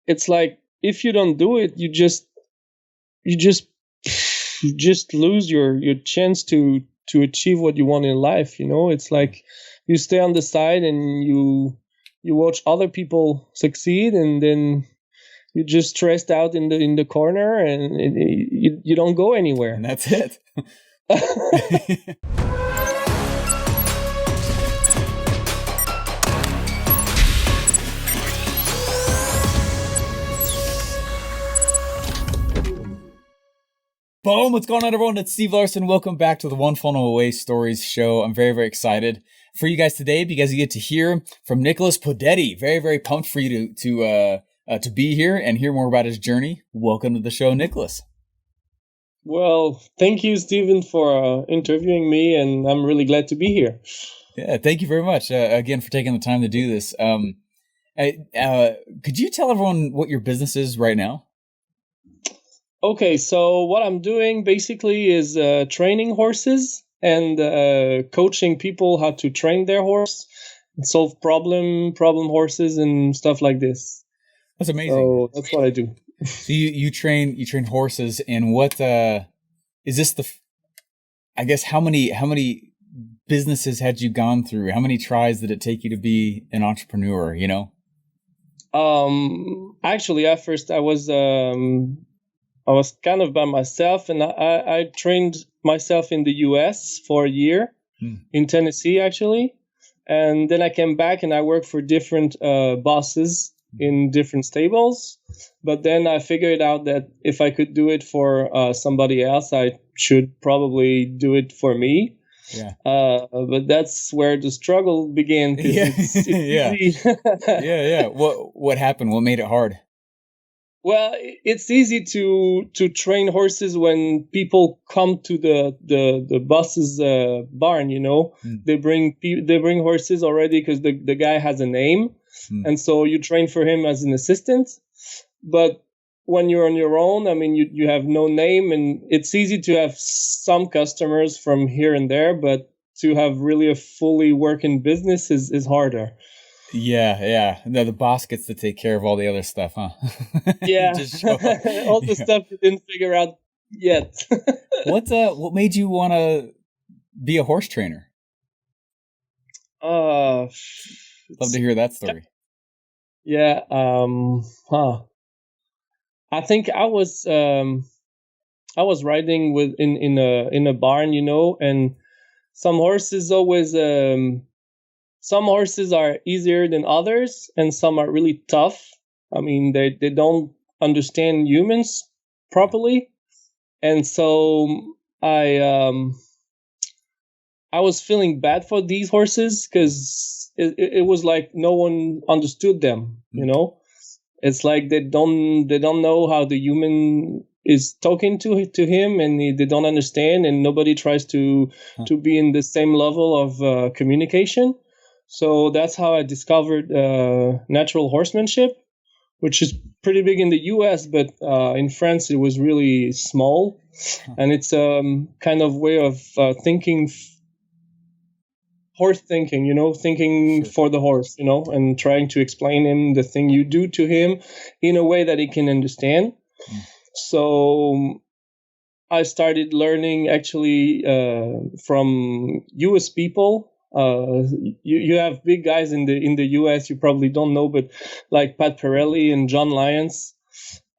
it's like if you don't do it, you just lose your chance to achieve what you want in life. It's like you stay on the side and you watch other people succeed, and then you're just stressed out in the corner, and you don't go anywhere. And that's it. Boom! What's going on, everyone? It's Steve Larson. Welcome back to the One Funnel Away Stories show. I'm very, very excited for you guys today because you get to hear from Nicolas Podetti. Very, very pumped for you to be here and hear more about his journey. Welcome to the show, Nicolas. Well, thank you, Steven, for interviewing me, and I'm really glad to be here. Yeah, thank you very much again for taking the time to do this. Could you tell everyone what your business is right now? Okay, so what I'm doing basically is training horses and coaching people how to train their horse, and solve problem horses and stuff like this. That's amazing. So that's what I do. So you train horses, and what is this I guess how many businesses had you gone through? How many tries did it take you to be an entrepreneur, Actually, at first I was kind of by myself, and I trained myself in the US for a year in Tennessee, actually. And then I came back and I worked for different bosses in different stables. But then I figured out that if I could do it for somebody else, I should probably do it for me. Yeah. But that's where the struggle began. Yeah. It's easy. Yeah. What happened? What made it hard? Well, it's easy to train horses when people come to the boss's barn. They bring horses already because the guy has a name, and so you train for him as an assistant. But when you're on your own, I mean, you have no name, and it's easy to have some customers from here and there, but to have really a fully working business is harder. Yeah. No, the boss gets to take care of all the other stuff, huh? Yeah, all the stuff you didn't figure out yet. What made you want to be a horse trainer? Love to hear that story. Yeah. I think I was riding in a barn, and some horses always. Some horses are easier than others, and some are really tough. I mean, they don't understand humans properly, and so I was feeling bad for these horses because it was like no one understood them. It's like they don't know how the human is talking to him, and they don't understand, and nobody tries to be in the same level of communication. So that's how I discovered natural horsemanship, which is pretty big in the US, but in France it was really small. And it's kind of way of thinking, horse thinking, thinking Sure. for the horse, and trying to explain him the thing you do to him in a way that he can understand. So I started learning actually from US people. You have big guys in the US you probably don't know, but like Pat Pirelli and John Lyons,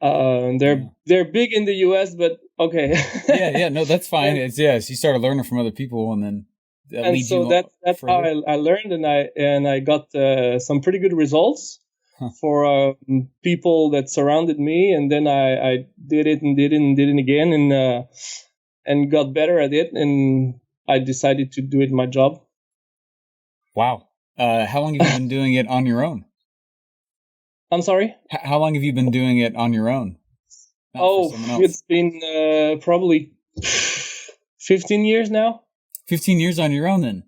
they're big in the US, but okay. Yeah, no, that's fine. So you started learning from other people, and then that's how I learned, and I got some pretty good results for people that surrounded me, and then I did it again, and got better at it, and I decided to do it my job. Wow. How long have you been doing it on your own? I'm sorry? How long have you been doing it on your own? It's been probably 15 years now. 15 years on your own then?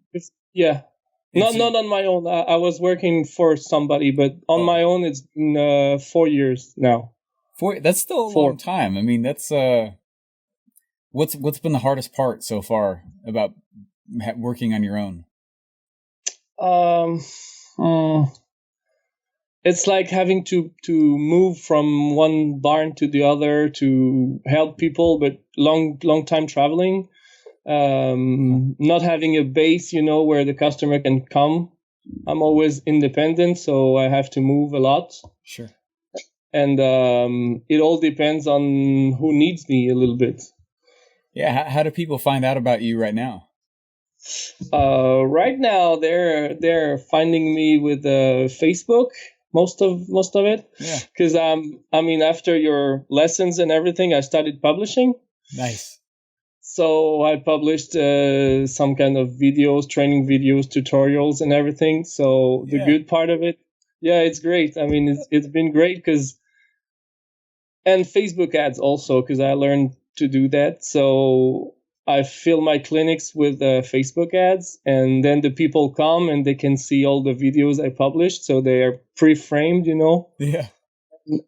Yeah. Not on my own. I was working for somebody, but on my own, it's been 4 years now. That's still a long time. I mean, that's what's been the hardest part so far about working on your own? it's like having to move from one barn to the other to help people, but long time traveling, not having a base, where the customer can come. I'm always independent, so I have to move a lot. Sure. And it all depends on who needs me a little bit. Yeah. How do people find out about you right now? Right now, they're finding me with Facebook. Most of it. Yeah. Because after your lessons and everything, I started publishing. Nice. So I published some kind of videos, training videos, tutorials, and everything. So the good part of it, it's great. I mean, it's been great and Facebook ads also, because I learned to do that. So I fill my clinics with Facebook ads, and then the people come and they can see all the videos I published. So they are pre-framed, Yeah.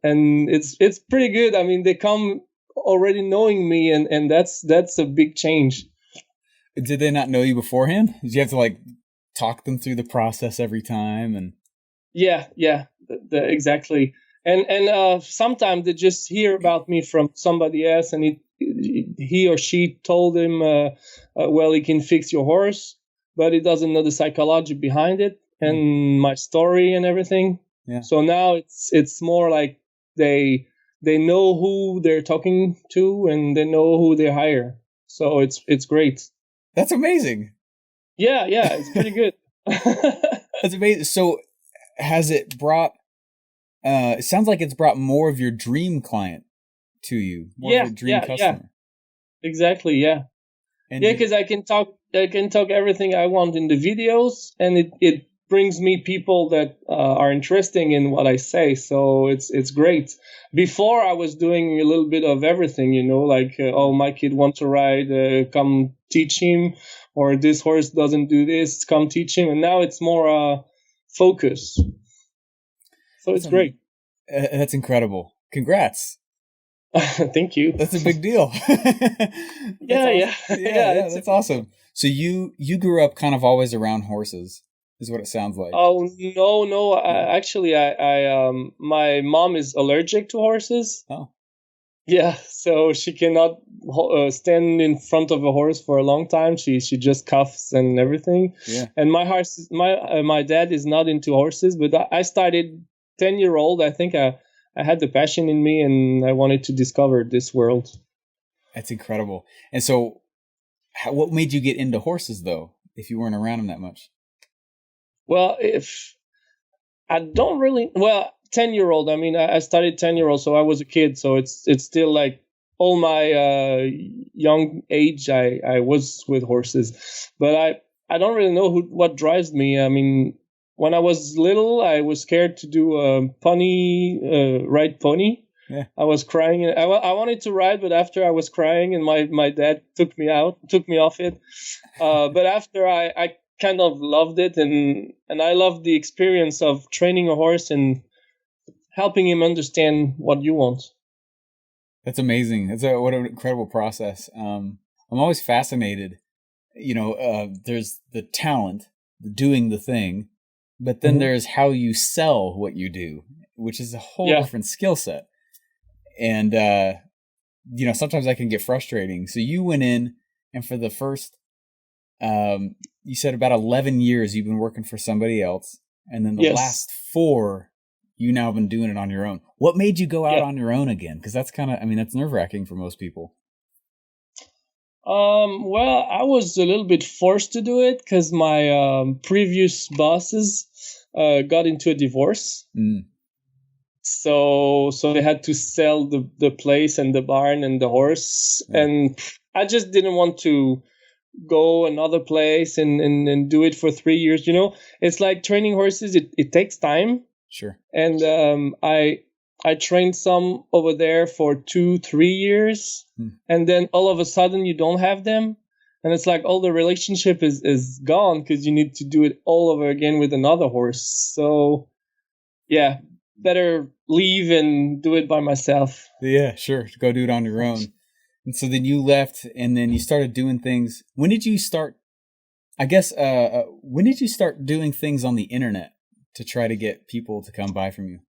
And it's pretty good. I mean, they come already knowing me, and that's a big change. Did they not know you beforehand? Did you have to talk them through the process every time? And yeah, exactly. And sometimes they just hear about me from somebody else, and he or she told him, well, he can fix your horse, but he doesn't know the psychology behind it and my story and everything. Yeah. So now it's more like they know who they're talking to, and they know who they hire. So it's great. That's amazing. Yeah, it's pretty good. That's amazing. So has it brought, it sounds like it's brought more of your dream client to you, more of your dream customer. Yeah. Exactly, yeah. And because I can talk everything I want in the videos, and it brings me people that are interesting in what I say. So it's great. Before I was doing a little bit of everything, oh, my kid wants to ride, come teach him, or this horse doesn't do this, come teach him. And now it's more focus. So it's great. That's incredible. Congrats. Thank you. That's a big deal. Yeah. That's awesome. So you grew up kind of always around horses, is what it sounds like. Oh no! Actually, I my mom is allergic to horses. Oh. Yeah, so she cannot stand in front of a horse for a long time. She just cuffs and everything. Yeah. And my dad is not into horses, but I started 10-year-old. I think I had the passion in me, and I wanted to discover this world. That's incredible. And so, what made you get into horses, though, if you weren't around them that much? Well, if I don't really, 10-year-old. I mean, I started 10-year-old, so I was a kid. So it's still like all my young age, I was with horses, but I don't really know what drives me. I mean, when I was little, I was scared to do ride pony. Yeah. I was crying. I wanted to ride, but after I was crying, and my dad took me off it. But after I kind of loved it, and I loved the experience of training a horse and helping him understand what you want. That's amazing. What an incredible process. I'm always fascinated. There's the talent, doing the thing, but then there's how you sell what you do, which is a whole different skill set. And, sometimes that can get frustrating. So you went in, and for the first, you said about 11 years, you've been working for somebody else. And then the last 4, you now have been doing it on your own. What made you go out on your own again? Because that's that's nerve-wracking for most people. Well, I was a little bit forced to do it because my previous bosses got into a divorce. Mm. So they had to sell the place and the barn and the horse. Yeah. And I just didn't want to go another place and do it for 3 years. It's like training horses. It takes time. Sure. And I trained some over there for 2-3 years, and then all of a sudden you don't have them, and it's like all the relationship is gone because you need to do it all over again with another horse. So yeah, better leave and do it by myself. Yeah, sure. Go do it on your own. And so then you left, and then you started doing things. When did you start? I guess when did you start doing things on the internet? to try to get people to come buy from you?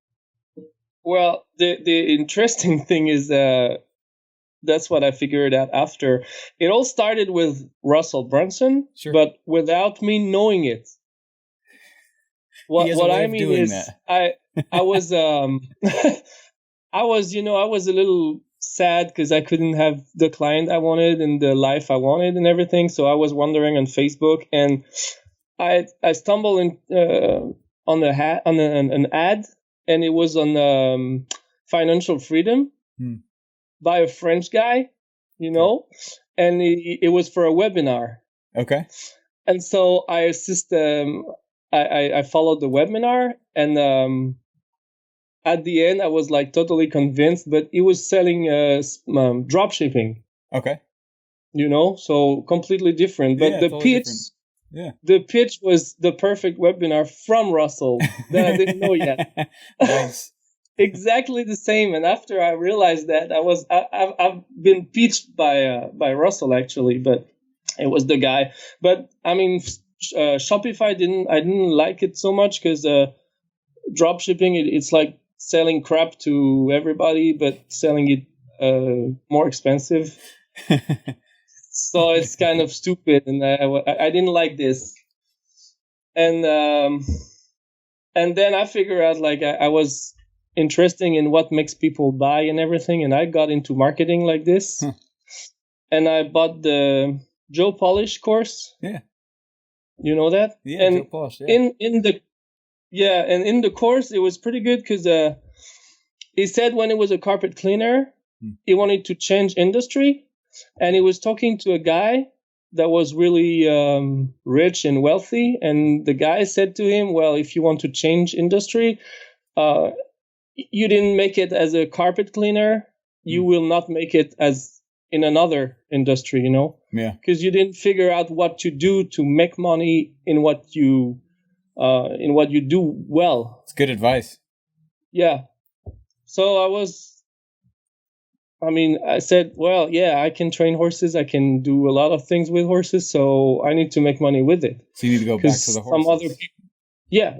Well, the interesting thing is that's what I figured out after. It all started with Russell Brunson, Sure. but without me knowing it. What I mean is, that. I was I was a little sad because I couldn't have the client I wanted and the life I wanted and everything. So I was wandering on Facebook, and I stumbled on an ad, and it was on financial freedom by a French guy, and it was for a webinar. Okay. And so I I followed the webinar, and at the end I was like totally convinced, but it was selling drop shipping. Okay. So completely different. But the totally pitch, different. The pitch was the perfect webinar from Russell that I didn't know yet. Nice. Exactly the same. And after I realized that, I've been pitched by Russell actually, but it was the guy. But I mean, Shopify I didn't like it so much because drop shipping it's like selling crap to everybody, but selling it more expensive. So it's kind of stupid, and I didn't like this. And then I figured out like I was interested in what makes people buy and everything, and I got into marketing like this. And I bought the Joe Polish course. Yeah. You know that? Yeah, and Joe Polish, yeah. And in the course it was pretty good because he said when he was a carpet cleaner, he wanted to change industry, and he was talking to a guy that was really rich and wealthy, and the guy said to him, well, if you want to change industry, you didn't make it as a carpet cleaner, you will not make it as in another industry, Yeah. Because you didn't figure out what to do to make money in what you do well. It's good advice. Yeah. So I said, well, yeah, I can train horses. I can do a lot of things with horses. So I need to make money with it. So you need to go back to the horses. Some other people. Yeah.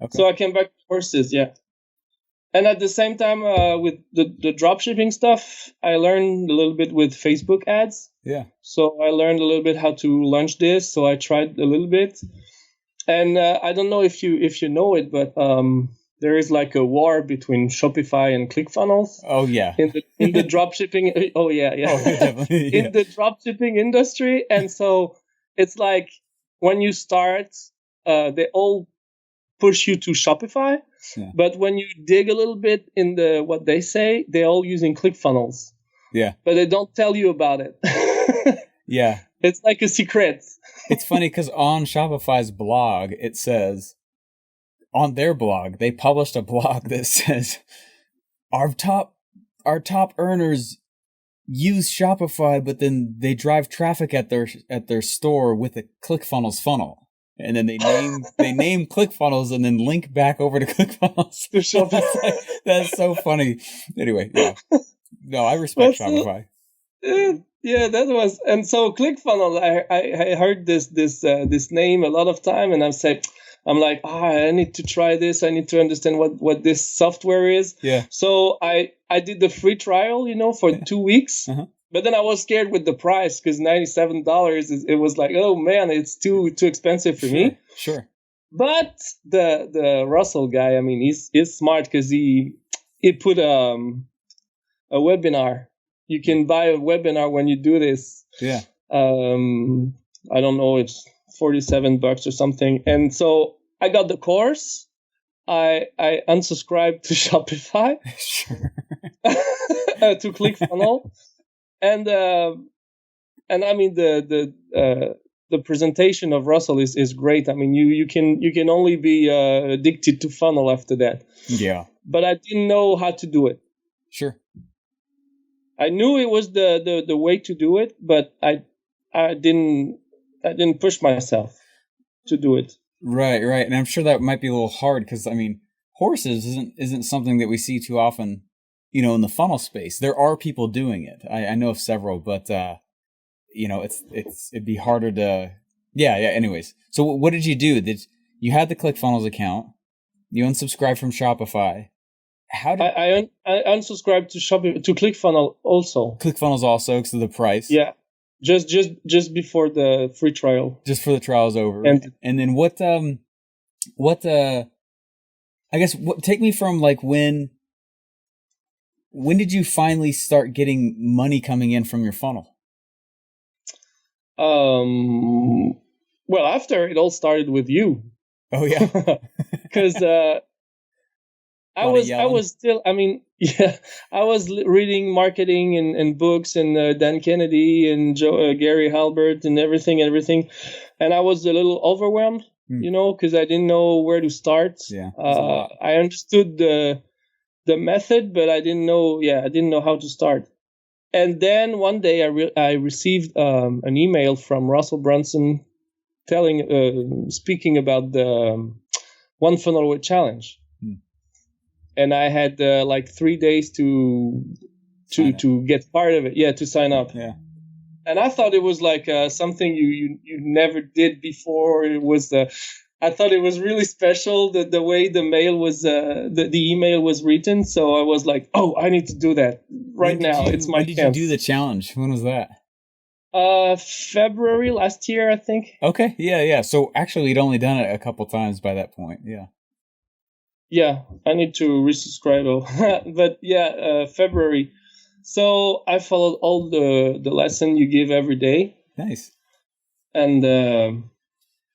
Okay. So I came back to horses. Yeah. And at the same time, with the drop shipping stuff, I learned a little bit with Facebook ads. Yeah. So I learned a little bit how to launch this. So I tried a little bit. And I don't know if you know it, but there is like a war between Shopify and ClickFunnels. Oh yeah. In the drop shipping. Oh yeah. Oh, definitely. In the drop shipping industry, and so it's like when you start, they all push you to Shopify, but when you dig a little bit in what they say, they're all using ClickFunnels. Yeah. But they don't tell you about it. Yeah. It's like a secret. It's funny because on Shopify's blog, it says, on their blog, they published a blog that says, our top earners use Shopify, but then they drive traffic at their store with a ClickFunnels funnel. And then they name ClickFunnels and then link back over to ClickFunnels. To Shopify. That's so funny. Anyway, yeah. No, I respect Shopify. Yeah, that was, and so ClickFunnels. I heard this name a lot of time, and I'm like, I need to try this. I need to understand what this software is. Yeah. So I did the free trial, for 2 weeks. Uh-huh. But then I was scared with the price because $97. It was like, oh man, it's too expensive for me. Sure. But the Russell guy, he's smart because he put a webinar. You can buy a webinar when you do this. Yeah. I don't know, it's $47 or something. And so I got the course. I unsubscribed to Shopify. Sure. To ClickFunnels. And the presentation of Russell is great. You can only be addicted to funnel after that. Yeah. But I didn't know how to do it. Sure. I knew it was the way to do it, but I didn't push myself to do it. Right. And I'm sure that might be a little hard because horses isn't something that we see too often. In the funnel space, there are people doing it. I know of several, but it'd be harder to. Yeah. Anyways, so what did you do? You had the ClickFunnels account? You unsubscribed from Shopify. How did I unsubscribed to ClickFunnels also. ClickFunnels also because of the price? Yeah, just before the free trial. Just for the trial's over. And then take me from like when did you finally start getting money coming in from your funnel? Well, after it all started with you. Oh yeah. Because I was still, I mean, yeah, I was reading marketing and books and Dan Kennedy and Gary Halbert and everything. And I was a little overwhelmed, because I didn't know where to start. Yeah. I understood the method, but I didn't know how to start. And then one day I received an email from Russell Brunson speaking about the One Funnel Away Challenge. And I had like 3 days to get part of it. Yeah, to sign up. Yeah. And I thought it was like something you never did before. I thought it was really special the way the mail was the email was written. So I was like, oh, I need to do that right now. It's my chance. When did you do the challenge? When was that? February last year, I think. Okay. Yeah. So actually, you'd only done it a couple times by that point. Yeah. Yeah, I need to resubscribe. But yeah, February. So I followed all the lesson you give every day. Nice. And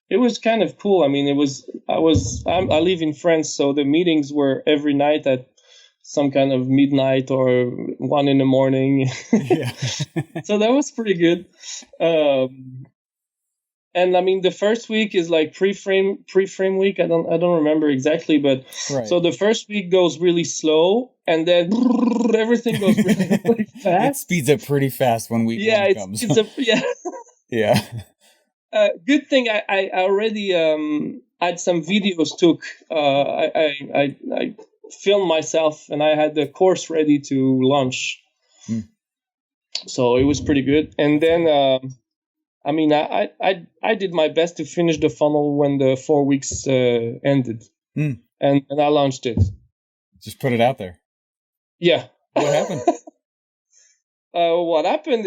it was kind of cool. I mean, I live in France, so the meetings were every night at some kind of midnight or 1 a.m. Yeah. So that was pretty good. And I mean, the first week is like pre-frame week. I don't remember exactly, but right. So the first week goes really slow, and then everything goes really fast. It speeds up pretty fast when week one comes. Yeah. Yeah. Good thing I already had some videos took. I filmed myself, and I had the course ready to launch. So it was pretty good. And then. I mean, I did my best to finish the funnel when the 4 weeks ended, and I launched it. Just put it out there. Yeah. What happened? What happened?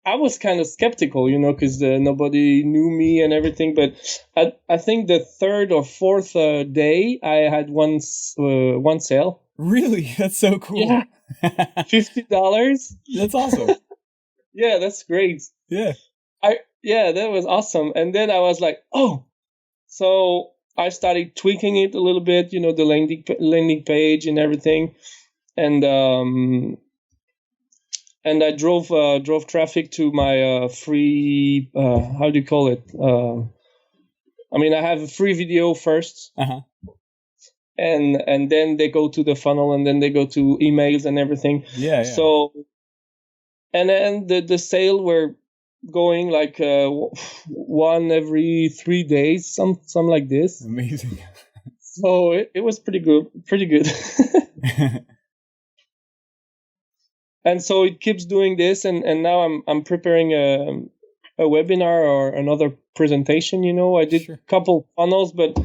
I was kind of skeptical, because nobody knew me and everything. But I think the third or fourth day, I had one sale. Really? That's so cool. Yeah. $50. That's awesome. Yeah, that's great. Yeah. Yeah, that was awesome. And then I was like, oh, so I started tweaking it a little bit, the landing page and everything. And I drove traffic to my free, how do you call it? I mean, I have a free video first. Uh-huh. And then they go to the funnel, and then they go to emails and everything. Yeah. So, and then the sale were going like one every 3 days, something like this. Amazing. So it was pretty good. And so it keeps doing this, and now I'm preparing a webinar or another presentation. I did a couple funnels, but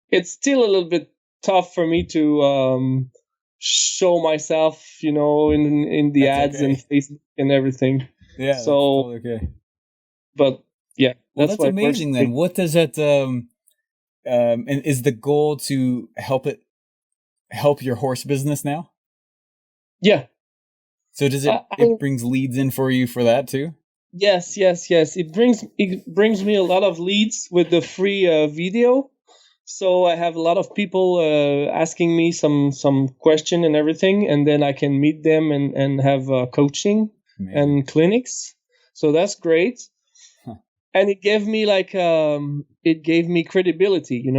it's still a little bit tough for me to show myself, in the That's ads and Facebook and everything. Yeah. So totally okay. But yeah, that's amazing. Then what does that? And is the goal to help your horse business now? Yeah. So does it brings leads in for you for that too? Yes. It brings me a lot of leads with the free video. So I have a lot of people asking me some question and everything, and then I can meet them and have coaching and clinics. So that's great. Huh. And it gave me credibility,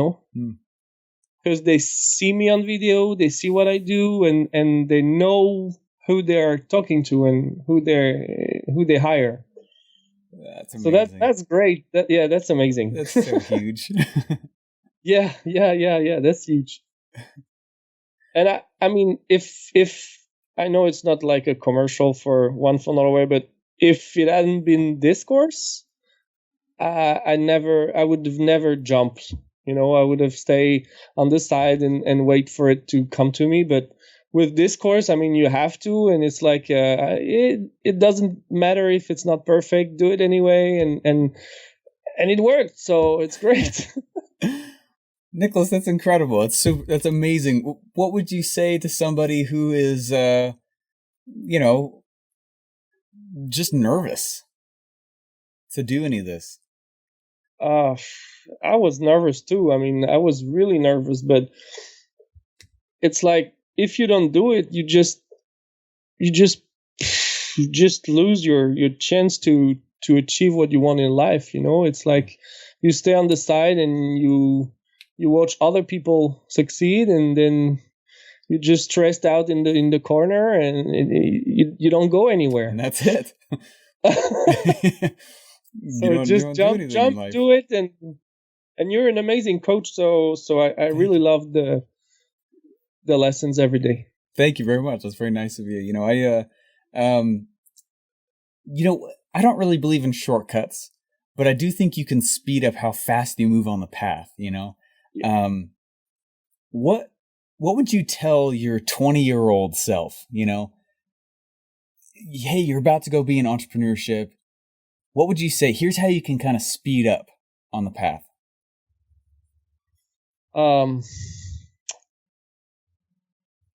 because they see me on video, they see what I do, and they know who they're talking to and who they hire. That's amazing. So that's great. That's amazing. That's so huge. Yeah, that's huge. And I mean, if I know it's not like a commercial for One Funnel Away, but if it hadn't been this course, I would have never jumped I would have stayed on the side and wait for it to come to me. But with this course, I mean, you have to, and it's like it doesn't matter if it's not perfect. Do it anyway, and it worked. So it's great. Nicolas, that's incredible. That's amazing. What would you say to somebody who is, just nervous to do any of this? I was nervous too. I mean, I was really nervous, but it's like if you don't do it, you just lose your chance to achieve what you want in life. It's like you stay on the side and you watch other people succeed, and then you're just stressed out in the corner, and you don't go anywhere. And that's it. So just jump, do it, and you're an amazing coach. So I really love the lessons every day. Thank you very much. That's very nice of you. I don't really believe in shortcuts, but I do think you can speed up how fast you move on the path. Yeah. What would you tell your 20-year-old self? Hey, you're about to go be in entrepreneurship. What would you say? Here's how you can kind of speed up on the path.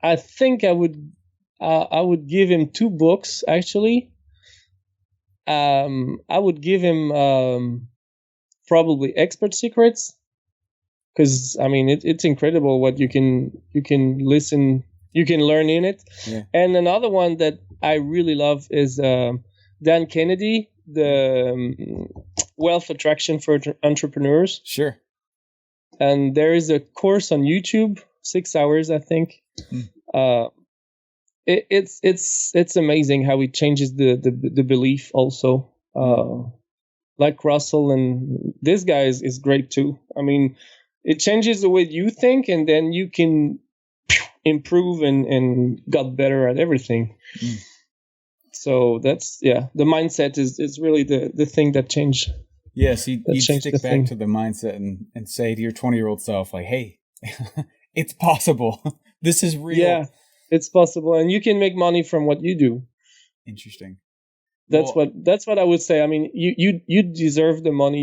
I think I would give him 2 books, actually. I would give him probably Expert Secrets, because I mean it's incredible what you can learn in it. Yeah. And another one that I really love is Dan Kennedy, the Wealth Attraction for Entrepreneurs. Sure. And there is a course on YouTube, 6 hours, I think. It's amazing how it changes the belief also. Like Russell, and this guy is great too. I mean, it changes the way you think, and then you can improve and got better at everything. So that's, the mindset is really the thing that changed. Yes, you stick back to the mindset and say to your 20-year-old self, like, hey, it's possible. This is real. Yeah, it's possible, and you can make money from what you do. Interesting. That's what I would say. I mean, you deserve the money.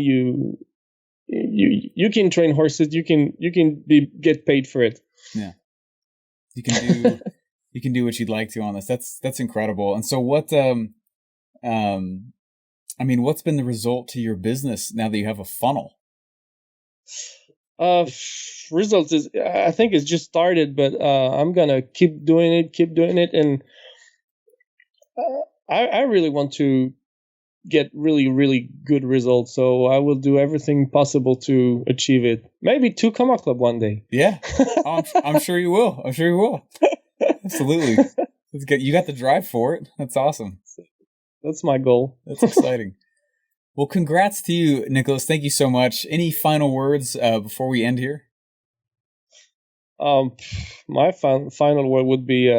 You can train horses. You can get paid for it. Yeah, you can do what you'd like to on this. That's incredible. And so what's been the result to your business now that you have a funnel? Results is, I think it's just started, but I'm gonna keep doing it, and I really want to get really, really good results. So I will do everything possible to achieve it. Maybe to Comma Club one day. Yeah, I'm sure you will. I'm sure you will. Absolutely. That's good. You got the drive for it. That's awesome. That's my goal. That's exciting. Well, congrats to you, Nicolas. Thank you so much. Any final words before we end here? My final word would be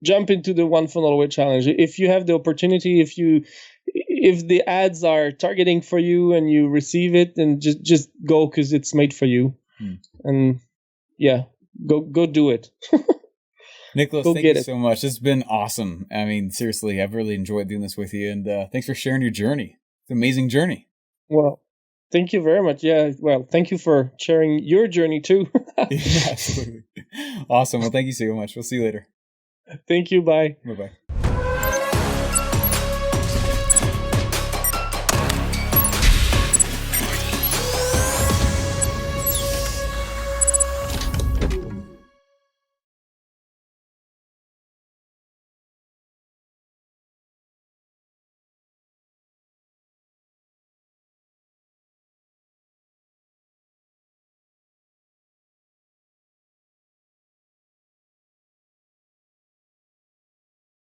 jump into the One Funnel Away challenge. If you have the opportunity, if the ads are targeting for you and you receive it, then just go, because it's made for you. And go do it. Nicolas, thank you so much. It's been awesome. I mean, seriously, I've really enjoyed doing this with you, and thanks for sharing your journey. It's an amazing journey. Well, thank you very much. Yeah, well, thank you for sharing your journey too. Yeah, absolutely. Awesome. Well, thank you so much. We'll see you later. Thank you. Bye. Bye-bye.